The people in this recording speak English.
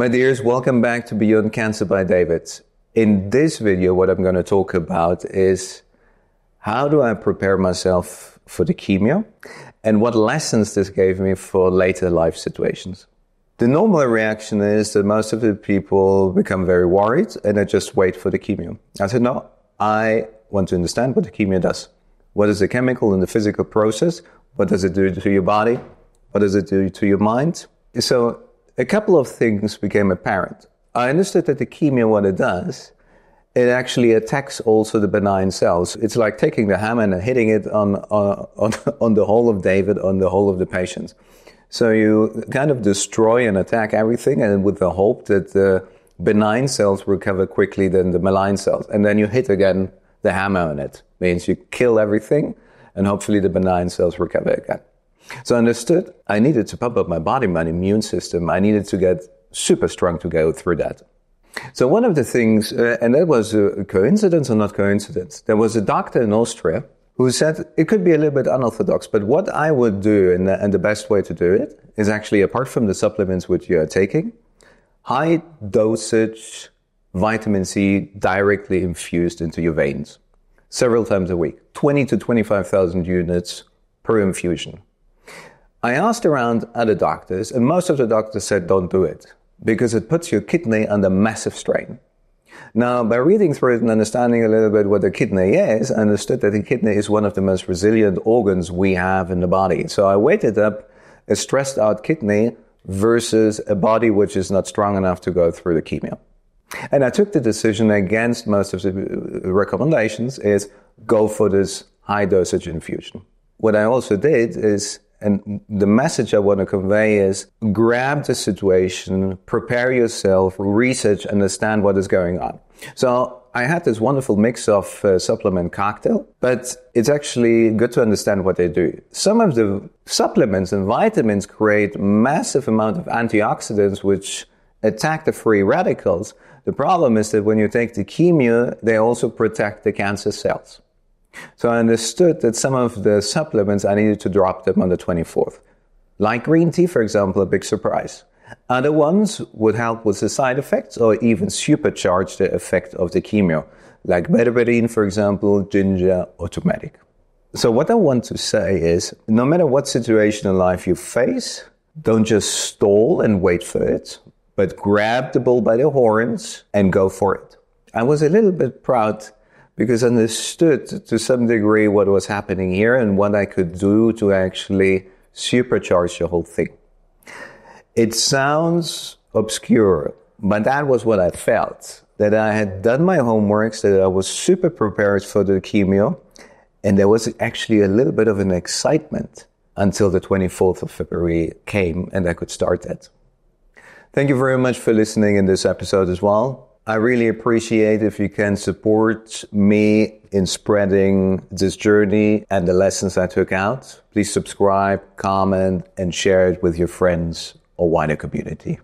My dears, welcome back to Beyond Cancer by David. In this video, what I'm going to talk about is how do I prepare myself for the chemo and what lessons this gave me for later life situations. The normal reaction is that most of the people become very worried and they just wait for the chemo. I said, no, I want to understand what the chemo does. What is the chemical and the physical process? What does it do to your body? What does it do to your mind? So a couple of things became apparent. I understood that the chemo, what it does, it actually attacks also the benign cells. It's like taking the hammer and hitting it on the whole of David, on the whole of the patient. So you kind of destroy and attack everything, and with the hope that the benign cells recover quickly than the malign cells. And then you hit again the hammer on it. Means you kill everything, and hopefully the benign cells recover again. So I understood I needed to pump up my body, my immune system. I needed to get super strong to go through that. So one of the things, and that was a coincidence or not coincidence, there was a doctor in Austria who said it could be a little bit unorthodox, but what I would do, and the best way to do it, is actually, apart from the supplements which you are taking, high dosage vitamin C directly infused into your veins, several times a week, 20 to 25,000 units per infusion. I asked around other doctors, and most of the doctors said don't do it, because it puts your kidney under massive strain. Now, by reading through it and understanding a little bit what the kidney is, I understood that the kidney is one of the most resilient organs we have in the body. So I weighted up a stressed out kidney versus a body which is not strong enough to go through the chemo. And I took the decision against most of the recommendations is go for this high dosage infusion. What I also did is, and the message I want to convey is, grab the situation, prepare yourself, research, understand what is going on. So I had this wonderful mix of supplement cocktail, but it's actually good to understand what they do. Some of the supplements and vitamins create massive amount of antioxidants which attack the free radicals. The problem is that when you take the chemo, they also protect the cancer cells. So I understood that some of the supplements, I needed to drop them on the 24th. Like green tea, for example, a big surprise. Other ones would help with the side effects or even supercharge the effect of the chemo, like berberine, for example, ginger or turmeric. So what I want to say is, no matter what situation in life you face, don't just stall and wait for it, but grab the bull by the horns and go for it. I was a little bit proud because I understood to some degree what was happening here and what I could do to actually supercharge the whole thing. It sounds obscure, but that was what I felt, that I had done my homeworks, that I was super prepared for the chemo, and there was actually a little bit of an excitement until the 24th of February came and I could start that. Thank you very much for listening in this episode as well. I really appreciate if you can support me in spreading this journey and the lessons I took out. Please subscribe, comment, and share it with your friends or wider community.